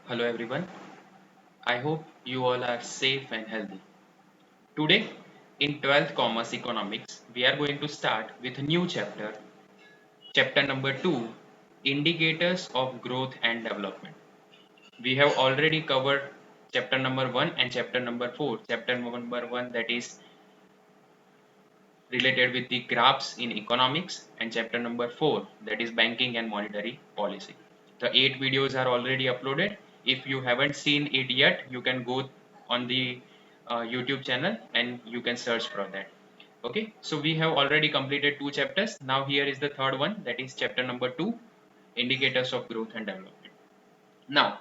Hello everyone. I hope you all are safe and healthy. Today in 12th Commerce Economics, we are going to start with a new chapter, chapter number 2, Indicators of Growth and Development. We have already covered chapter number 1 and chapter number 4. Chapter number 1 that is related with the graphs in economics and chapter number 4 that is banking and monetary policy. The 8 videos are already uploaded. If you haven't seen it yet, you can go on the YouTube channel and you can search for that. Okay, so we have already completed two chapters. Now here is the third one, that is chapter number 2, indicators of growth and development. Now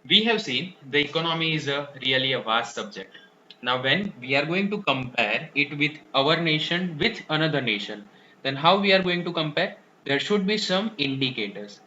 we have seen the economy is a really a vast subject. Now when we are going to compare it with our nation with another nation, then how we are going to compare? There should be some indicators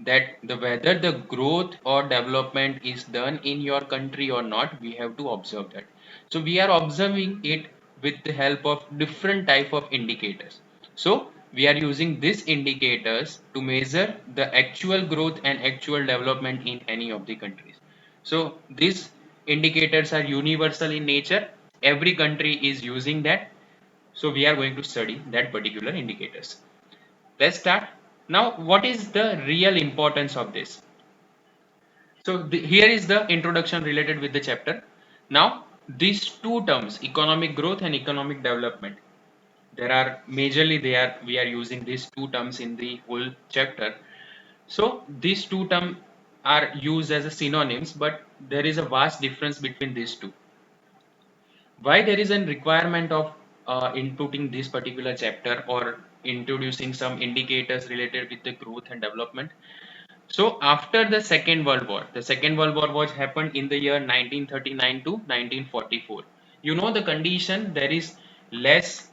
that the whether the growth or development is done in your country or not, we have to observe that. So we are observing it with the help of different type of indicators. So we are using these indicators to measure the actual growth and actual development in any of the countries. So these indicators are universal in nature. Every country is using that. So we are going to study that particular indicators. Let's start. Now, what is the real importance of this? So here is the introduction related with the chapter. Now, these two terms, economic growth and economic development, there are majorly we are using these two terms in the whole chapter. So these two terms are used as a synonyms, but there is a vast difference between these two. Why there is a requirement of inputting this particular chapter or introducing some indicators related with the growth and development? So after the Second World War, the Second World War was happened in the year 1939 to 1944. You know the condition, there is less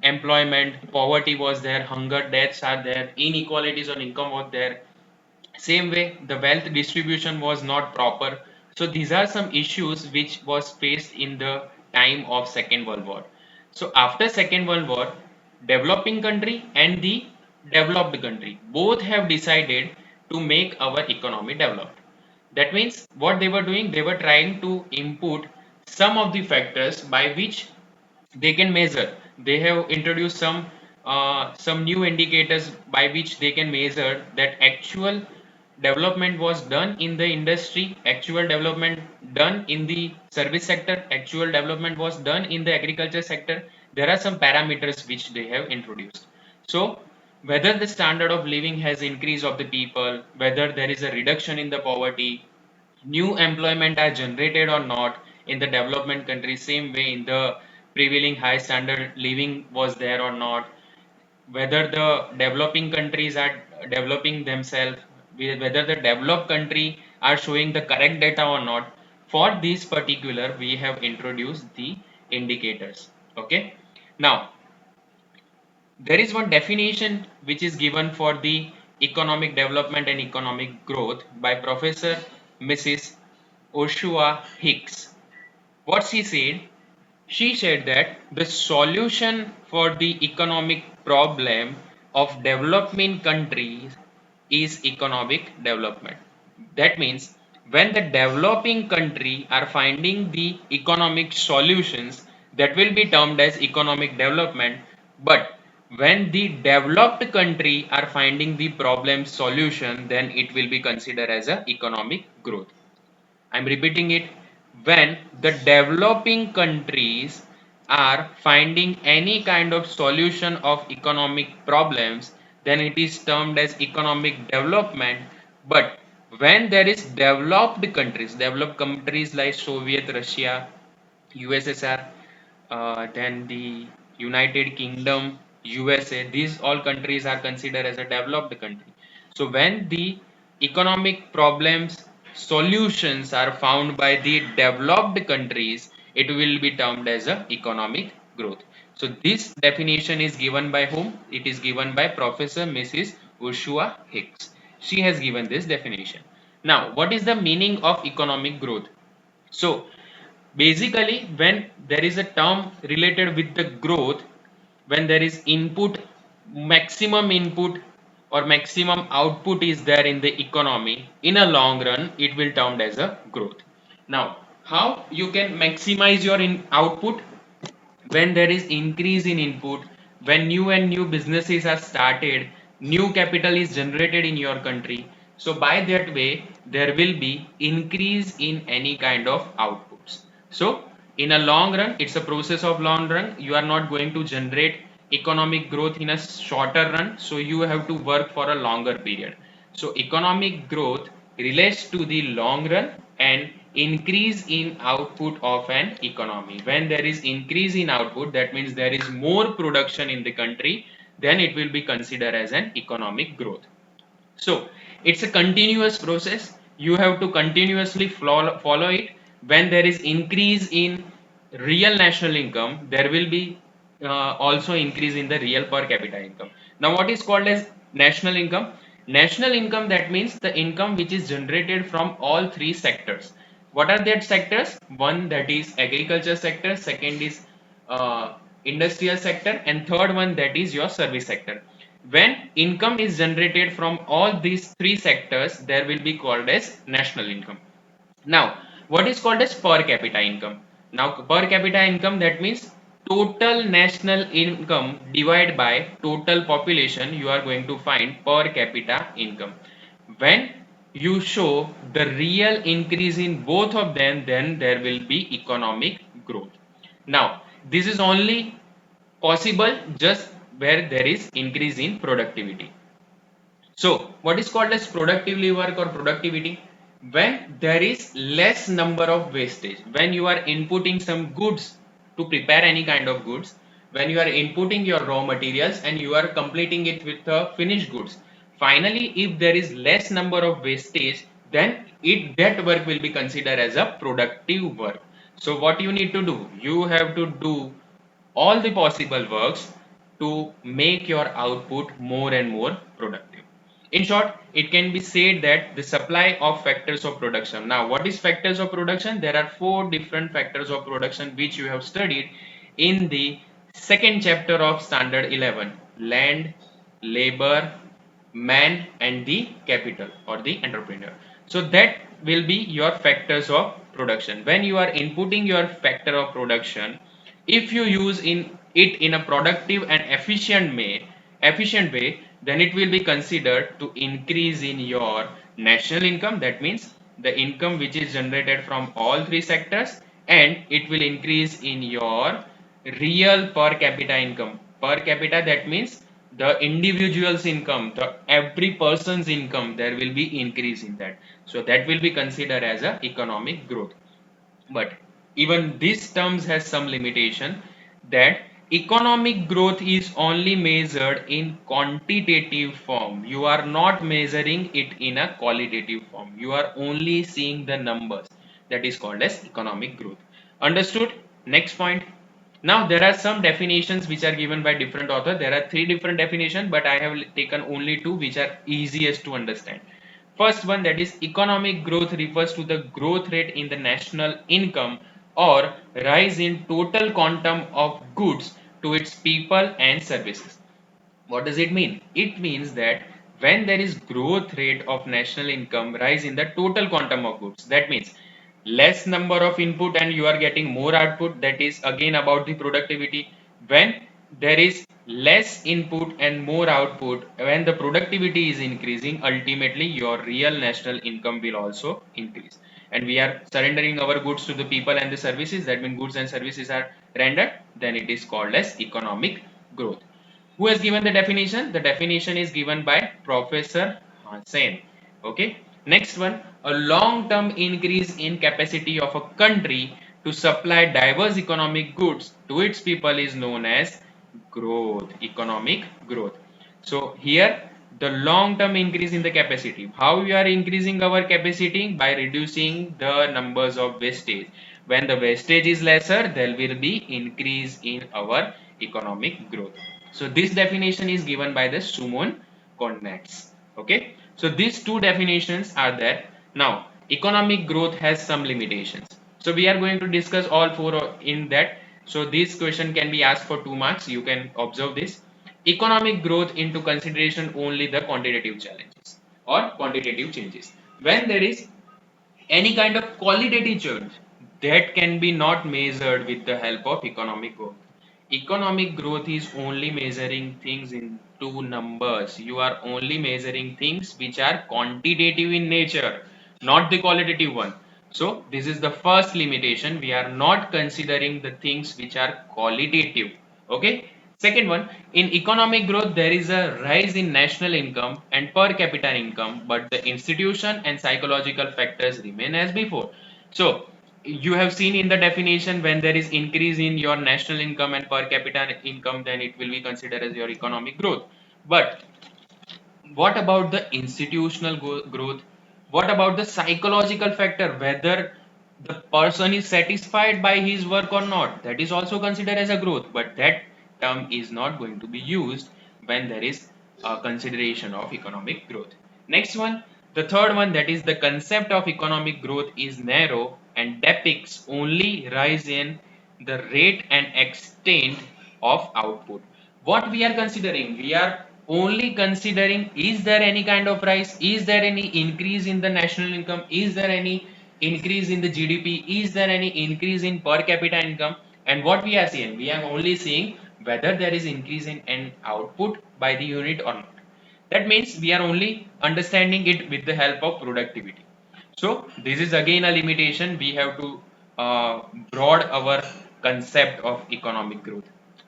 employment, poverty was there, hunger deaths are there, inequalities on income was there. Same way, the wealth distribution was not proper. So these are some issues which was faced in the time of Second World War. So after Second World War, developing country and the developed country both have decided to make our economy developed. That means what they were doing, they were trying to input some of the factors by which they can measure. They have introduced some new indicators by which they can measure that actual development was done in the industry, actual development done in the service sector, actual development was done in the agriculture sector. There are some parameters which they have introduced. So whether the standard of living has increased of the people, whether there is a reduction in the poverty, new employment are generated or not in the development countries, same way in the prevailing high standard living was there or not, whether the developing countries are developing themselves, whether the developed country are showing the correct data or not. For this particular we have introduced the indicators. Okay, now there is one definition which is given for the economic development and economic growth by Professor Mrs. Ursula Hicks. What she said that the solution for the economic problem of developing countries is economic development. That means when the developing country are finding the economic solutions, that will be termed as economic development. But when the developed country are finding the problem solution, then it will be considered as a economic growth. I'm repeating it. When the developing countries are finding any kind of solution of economic problems, then it is termed as economic development. But when there is developed countries like Soviet Russia, USSR, then the United Kingdom, USA, these all countries are considered as a developed country. So when the economic problems solutions are found by the developed countries, it will be termed as a economic growth. So this definition is given by whom? It is given by Professor Mrs. Ursula Hicks. She has given this definition. Now, what is the meaning of economic growth? So basically, when there is a term related with the growth, when there is input, maximum input, or maximum output is there in the economy, in a long run it will termed as a growth. Now, how you can maximize your output? When there is increase in input, when new and new businesses are started, new capital is generated in your country, so by that way there will be increase in any kind of outputs. So in a long run, it's a process of long run. You are not going to generate economic growth in a shorter run, so you have to work for a longer period. So economic growth relates to the long run and increase in output of an economy. When there is increase in output, that means there is more production in the country, then it will be considered as an economic growth. So it's a continuous process. You have to continuously follow it. When there is increase in real national income, there will be also increase in the real per capita income. Now, what is called as national income? National income, that means the income which is generated from all three sectors. What are that sectors? One, that is agriculture sector, second is industrial sector, and third one, that is your service sector. When income is generated from all these three sectors, there will be called as national income. Now, what is called as per capita income? Now, per capita income, that means total national income divided by total population, you are going to find per capita income. When you show the real increase in both of them, then there will be economic growth. Now, this is only possible just where there is increase in productivity. So, what is called as productively work or productivity? When there is less number of wastage, when you are inputting some goods to prepare any kind of goods, when you are inputting your raw materials and you are completing it with finished goods, finally, if there is less number of wastage, then that work will be considered as a productive work. So, what you need to do? You have to do all the possible works to make your output more and more productive. In short, it can be said that the supply of factors of production. Now, what is factors of production? There are four different factors of production which you have studied in the second chapter of Standard 11: land, labor, man, and the capital or the entrepreneur. So that will be your factors of production. When you are inputting your factor of production, if you use it in a productive and efficient way, then it will be considered to increase in your national income. That means the income which is generated from all three sectors, and it will increase in your real per capita income. Per capita, that means the individual's income, the every person's income, there will be increase in that. So that will be considered as a economic growth. But even these terms has some limitation, that economic growth is only measured in quantitative form. You are not measuring it in a qualitative form. You are only seeing the numbers. That is called as economic growth. Understood? Next point. Now there are some definitions which are given by different authors. There are three different definitions, but I have taken only two which are easiest to understand. First one, that is economic growth, refers to the growth rate in the national income or rise in total quantum of goods to its people and services. What does it mean? It means that when there is growth rate of national income rise in the total quantum of goods, that means less number of input and you are getting more output. That is again about the productivity. When there is less input and more output, when the productivity is increasing, ultimately your real national income will also increase. And we are surrendering our goods to the people and the services, that means goods and services are rendered, then it is called as economic growth. Who has given the definition? The definition is given by Professor Sen. Okay. Next one, a long-term increase in capacity of a country to supply diverse economic goods to its people is known as growth, economic growth. So here the long-term increase in the capacity. How we are increasing our capacity? By reducing the numbers of wastage. When the wastage is lesser, there will be increase in our economic growth. So this definition is given by the Sumon Konats. Okay. So these two definitions are there. Now, economic growth has some limitations. So we are going to discuss all four in that. So this question can be asked for 2 marks. You can observe this. economic growth into consideration only the quantitative challenges or quantitative changes. When there is any kind of qualitative change that can be not measured with the help of economic growth. Economic growth is only measuring things into numbers. You are only measuring things which are quantitative in nature, not the qualitative one. So this is the first limitation. We are not considering the things which are qualitative. Okay. Second one, in economic growth, there is a rise in national income and per capita income, but the institution and psychological factors remain as before. So you have seen in the definition, when there is increase in your national income and per capita income, then it will be considered as your economic growth. But what about the institutional growth? What about the psychological factor, whether the person is satisfied by his work or not? That is also considered as a growth, but that term is not going to be used when there is a consideration of economic growth. Next one, the third one, that is the concept of economic growth is narrow and depicts only rise in the rate and extent of output. What we are considering, we are only considering, is there any kind of rise, is there any increase in the national income, is there any increase in the GDP, is there any increase in per capita income? And what we are seeing, we are only seeing whether there is increase in an output by the unit or not. That means we are only understanding it with the help of productivity. So this is again a limitation. We have to broad our concept of economic growth.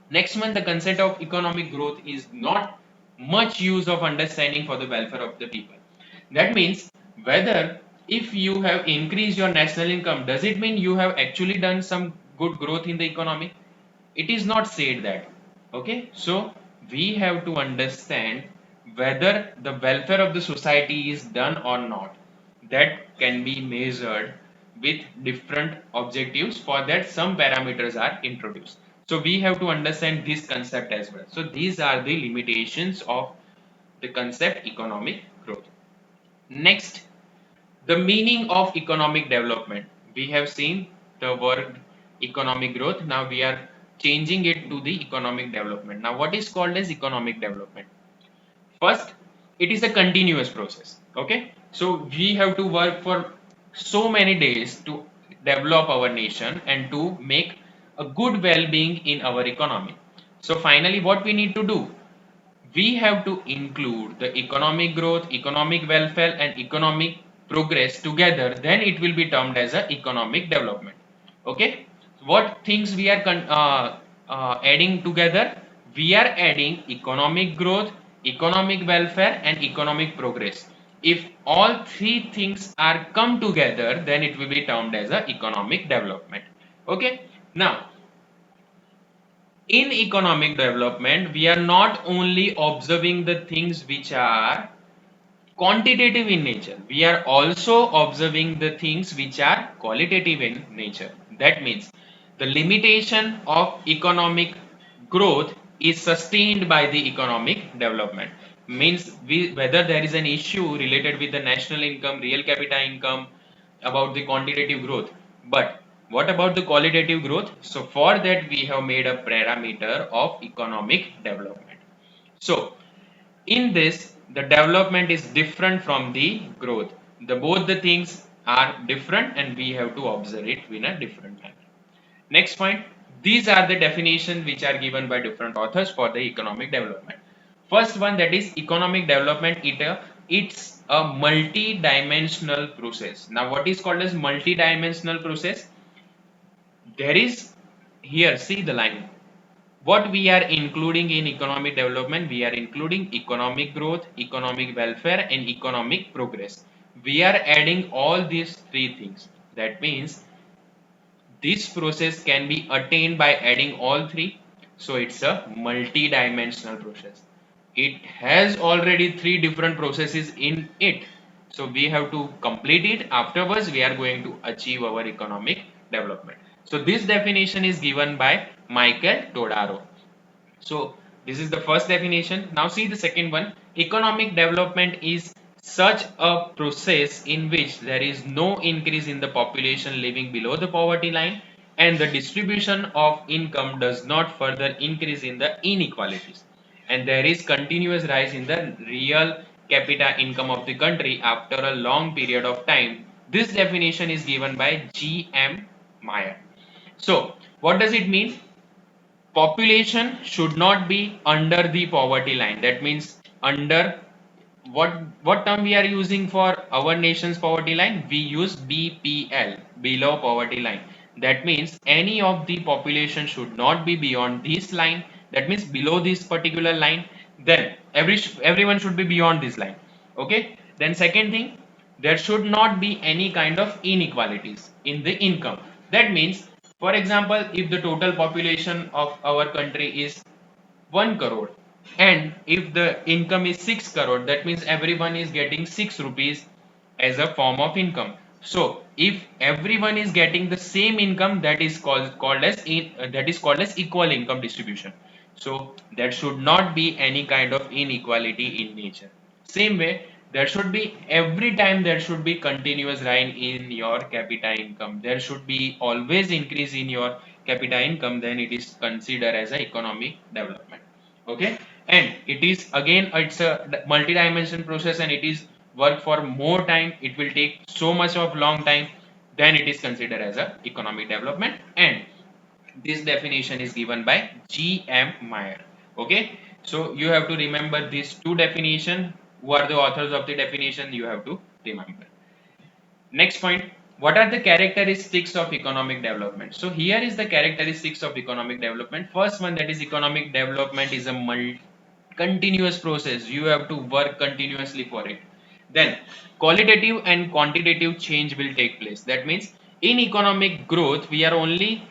Next one, the concept of economic growth is not much use of understanding for the welfare of the people. That means whether, if you have increased your national income, does it mean you have actually done some good growth in the economy? It is not said that. Okay, so we have to understand whether the welfare of the society is done or not. That can be measured with different objectives. For that, some parameters are introduced. So we have to understand this concept as well. So these are the limitations of the concept economic growth. Next, the meaning of economic development. We have seen the word economic growth. Now we are changing it to the economic development. Now what is called as economic development? First, it is a continuous process. Okay, so we have to work for so many days to develop our nation and to make a good well-being in our economy. So finally, what we need to do, we have to include the economic growth, economic welfare, and economic progress together. Then it will be termed as a economic development. Okay, what things we are adding together? We are adding economic growth, economic welfare, and economic progress. If all three things are come together, then it will be termed as a economic development. Okay, now in economic development, we are not only observing the things which are quantitative in nature, we are also observing the things which are qualitative in nature. That means the limitation of economic growth is sustained by the economic development. Means whether there is an issue related with the national income, real capita income, about the quantitative growth, but what about the qualitative growth? So for that, we have made a parameter of economic development. So in this, the development is different from the growth. The both the things are different and we have to observe it in a different manner. Next point, these are the definitions which are given by different authors for the economic development. First one, that is economic development, it's a multi-dimensional process. Now what is called as multi-dimensional process? There is, here see the line, what we are including in economic development, we are including economic growth, economic welfare, and economic progress. We are adding all these three things. That means this process can be attained by adding all three. So it's a multi-dimensional process. It has already three different processes in it. So we have to complete it. Afterwards, we are going to achieve our economic development. So this definition is given by Michael Todaro. So this is the first definition. Now see the second one. Economic development is such a process in which there is no increase in the population living below the poverty line and the distribution of income does not further increase in the inequalities. and there is continuous rise in the real capita income of the country after a long period of time. This definition is given by G.M. Meyer. So what does it mean? Population should not be under the poverty line. That means under what term we are using for our nation's poverty line? We use BPL, below poverty line. That means any of the population should not be beyond this line. That means below this particular line. Then everyone should be beyond this line. Okay. Then second thing, there should not be any kind of inequalities in the income. That means, for example, if the total population of our country is 1 crore, and if the income is 6 crore, that means everyone is getting 6 rupees as a form of income. So if everyone is getting the same income, that is called as equal income distribution. So there should not be any kind of inequality in nature. Same way, there should be every time there should be continuous rise in your capita income. There should be always increase in your capita income. Then it is considered as a economic development. Okay, and it is again, it's a multi-dimension process, and it is work for more time. It will take so much of long time. Then it is considered as a economic development, and this definition is given by G.M. Meyer. Okay, so you have to remember these two definition. Who are the authors of the definition? You have to remember. Next point, what are the characteristics of economic development? So here is the characteristics of economic development. First one, that is economic development is a continuous process. You have to work continuously for it. Then qualitative and quantitative change will take place. That means in economic growth, we are only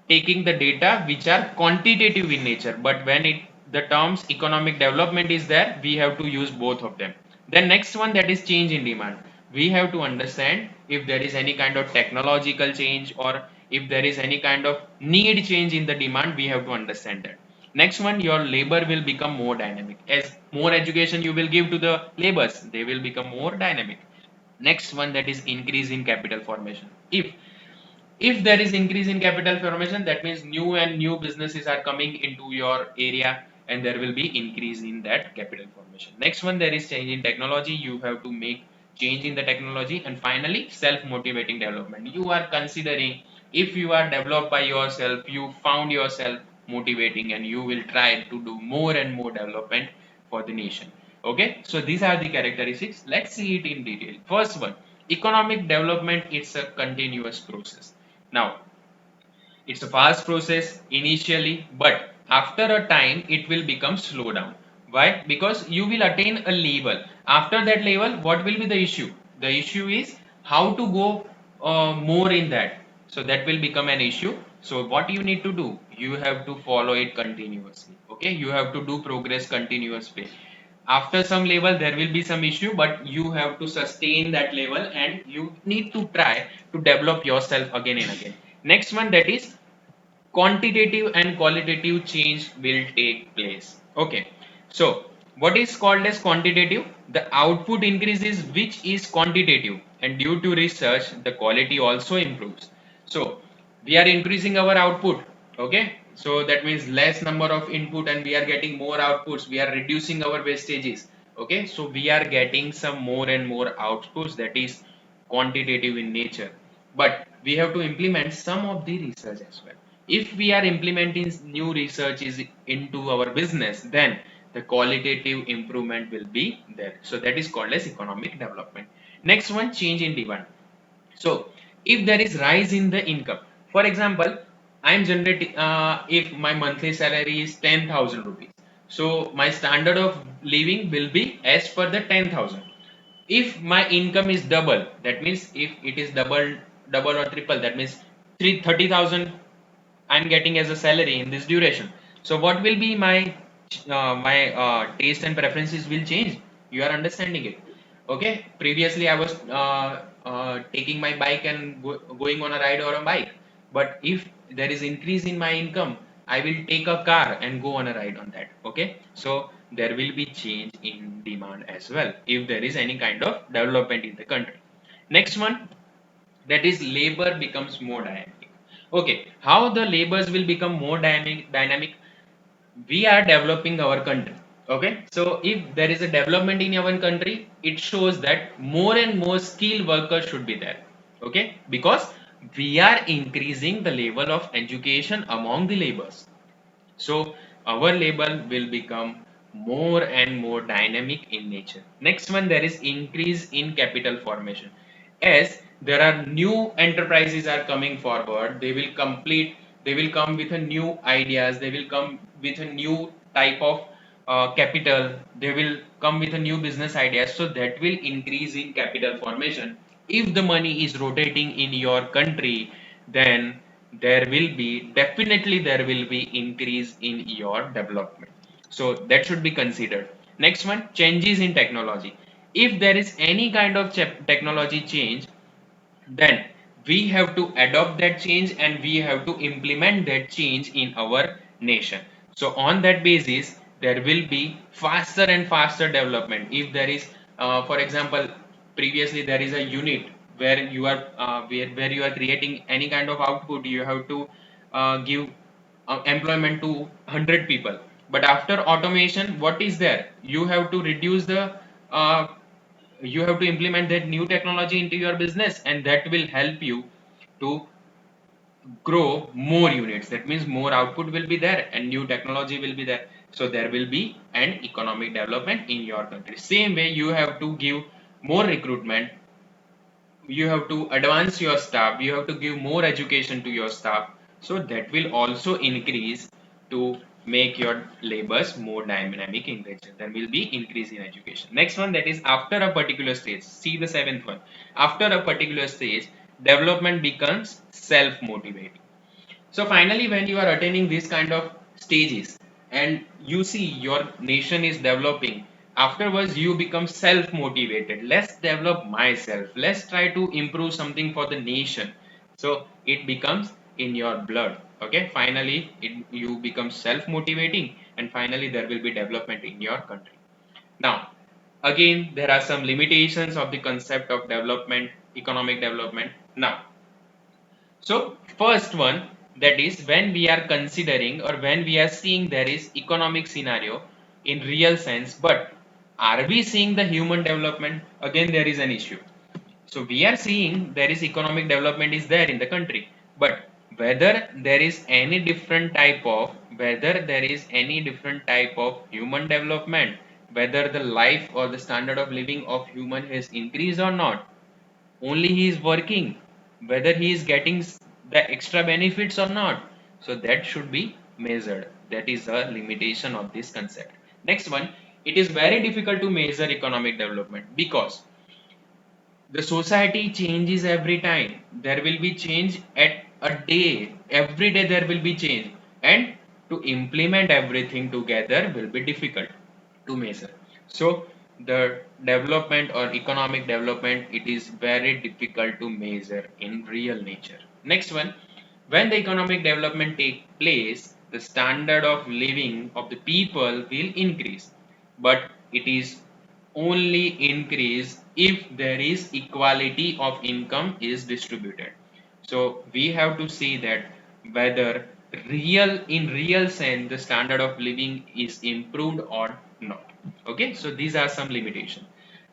taking the data which are quantitative in nature, but when it the terms economic development is there, we have to use both of them. Then next one, that is change in demand. We have to understand if there is any kind of technological change, or if there is any kind of need change in the demand, we have to understand that. Next one, your labor will become more dynamic. As more education you will give to the laborers, they will become more dynamic. Next one, that is increase in capital formation. If there is increase in capital formation, that means new businesses are coming into your area, and there will be increase in that capital formation. Next one, there is change in technology. You have to make change in the technology. And finally, self motivating development. You are considering, if you are developed by yourself, you found yourself motivating, and you will try to do more and more development for the nation. Okay, so these are the characteristics. Let's see it in detail. First one, economic development, it's a continuous process. Now, it's a fast process initially, but after a time it will become slow down. Why? Because you will attain a level. After that level, what will be the issue? The issue is how to go more in that. So that will become an issue. So what you need to do? You have to follow it continuously. Okay, you have to do progress continuously. After some level, there will be some issue, but you have to sustain that level, and you need to try to develop yourself again and again. Next one, that is quantitative and qualitative change will take place. Okay, so what is called as quantitative? The output increases, which is quantitative, and due to research the quality also improves. So we are increasing our output. Okay, so that means less number of input and we are getting more outputs. We are reducing our wastages. Okay, so we are getting some more and more outputs, that is quantitative in nature. But we have to implement some of the research as well. If we are implementing new researches into our business, then the qualitative improvement will be there. So that is called as economic development. Next one, change in demand. So if there is rise in the income, for example, I am generating, if my monthly salary is 10,000 rupees, so my standard of living will be as per the 10,000. If my income is double, that means if it is double or triple, that means 30,000 I'm getting as a salary in this duration. So what will be my taste and preferences will change. You are understanding it. Okay, previously I was taking my bike and going on a ride or a bike, but if there is increase in my income, I will take a car and go on a ride on that. Okay, so there will be change in demand as well if there is any kind of development in the country. Next one, that is labor becomes more dynamic. Okay, how the labors will become more dynamic? We are developing our country. Okay, so if there is a development in our country, it shows that more and more skilled workers should be there. Okay, because we are increasing the level of education among the laborers. So our labor will become more and more dynamic in nature. Next one, there is increase in capital formation. As there are new enterprises are coming forward, they will come with a new ideas, they will come with a new type of capital, they will come with a new business ideas. So that will increase in capital formation. If the money is rotating in your country, then there will be definitely there will be increase in your development. So that should be considered. Next one, changes in technology. If there is any kind of technology change, then we have to adopt that change and we have to implement that change in our nation. So on that basis, there will be faster and faster development. If there is, for example, previously there is a unit where you are where you are creating any kind of output, you have to give employment to 100 people. But after automation, what is there? You have to reduce the uh, you have to implement that new technology into your business, and that will help you to grow more units. That means more output will be there and new technology will be there. So there will be an economic development in your country. Same way, you have to give more recruitment, you have to advance your staff, you have to give more education to your staff. So that will also increase to make your labors more dynamic in nature. There will be increase in education. Next one, that is after a particular stage. See the seventh one. After a particular stage, development becomes self-motivating. So finally, when you are attaining these kind of stages and you see your nation is developing, afterwards you become self-motivated. Let's develop myself. Let's try to improve something for the nation. So it becomes in your blood. Okay. Finally, you become self-motivating, and finally there will be development in your country. Now, again, there are some limitations of the concept of development, economic development. Now, so first one, that is when we are considering or when we are seeing there is economic scenario in real sense, but are we seeing the human development? Again, there is an issue. So we are seeing there is economic development is there in the country, but whether there is any different type of human development, whether the life or the standard of living of human has increased or not, only he is working, whether he is getting the extra benefits or not. So that should be measured. That is a limitation of this concept. Next one, it is very difficult to measure economic development because the society changes every time. There will be change at a day, every day there will be change, and to implement everything together will be difficult to measure. So the development or economic development, it is very difficult to measure in real nature. Next one, when the economic development take place, the standard of living of the people will increase, but it is only increase if there is equality of income is distributed. So we have to see that whether in real sense the standard of living is improved or not. Okay, so these are some limitations.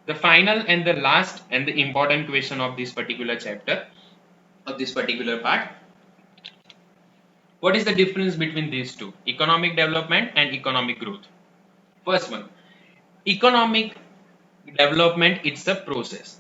The final and the last and the important question of this particular chapter, of this particular part, what is the difference between these two, economic development and economic growth? First one, economic development, it's a process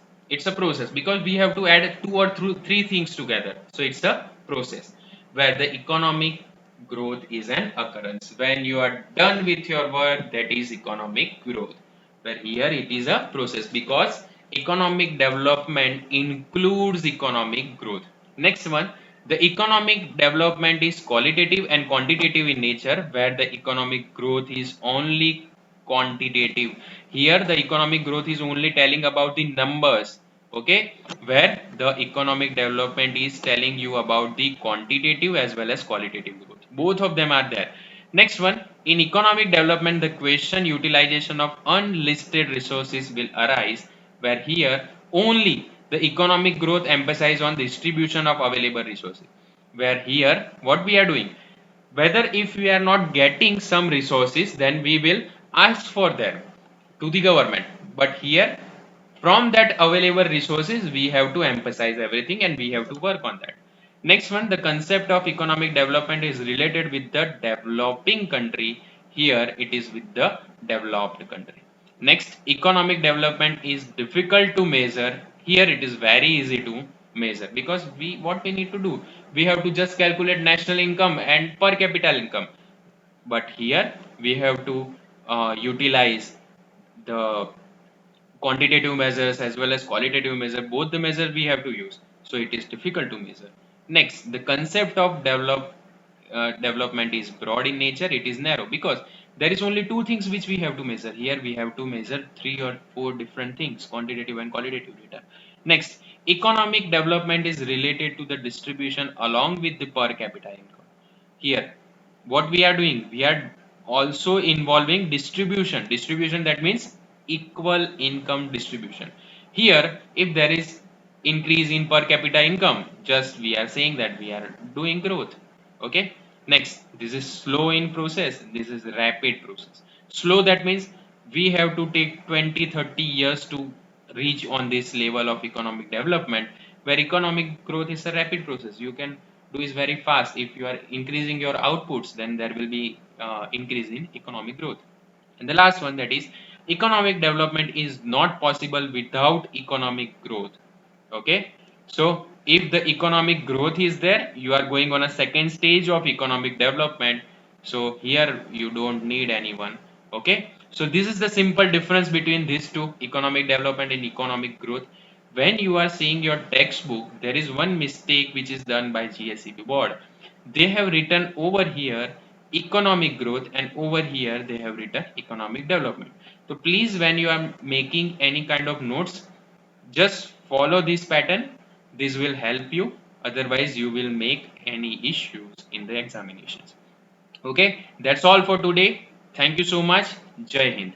because we have to add two or three things together. So it's a process where the economic growth is an occurrence. When you are done with your work, that is economic growth, where here it is a process because economic development includes economic growth. Next one, the economic development is qualitative and quantitative in nature, where the economic growth is only quantitative. Here the economic growth is only telling about the numbers. Okay, where the economic development is telling you about the quantitative as well as qualitative growth. Both of them are there. Next one, in economic development, the question utilization of unlisted resources will arise, where here only the economic growth emphasize on distribution of available resources, where here what we are doing, whether if we are not getting some resources, then we will asked for them to the government. But here, from that available resources, we have to emphasize everything and we have to work on that. Next one, the concept of economic development is related with the developing country. Here it is with the developed country. Next, economic development is difficult to measure. Here it is very easy to measure, because what we need to do, we have to just calculate national income and per capita income. But here we have to utilize the quantitative measures as well as qualitative measure. Both the measures we have to use, so it is difficult to measure. Next, the concept of development is broad in nature, it is narrow, because there is only two things which we have to measure. Here we have to measure three or four different things, quantitative and qualitative data. Next, economic development is related to the distribution along with the per capita income. Here what we are doing, we are also involving distribution, that means equal income distribution. Here if there is increase in per capita income, just we are saying that we are doing growth. Okay. Next, this is slow in process, this is rapid process. Slow, that means we have to take 20-30 years to reach on this level of economic development, where economic growth is a rapid process. You can do is very fast. If you are increasing your outputs, then there will be increase in economic growth. And the last one, that is economic development is not possible without economic growth. Okay. So if the economic growth is there, you are going on a second stage of economic development. So here you don't need anyone. Okay. So this is the simple difference between these two, economic development and economic growth. When you are seeing your textbook, there is one mistake which is done by GSEB board. They have written over here economic growth, and over here they have written economic development. So please, when you are making any kind of notes, just follow this pattern. This will help you. Otherwise, you will make any issues in the examinations. Okay, that's all for today. Thank you so much. Jai Hind.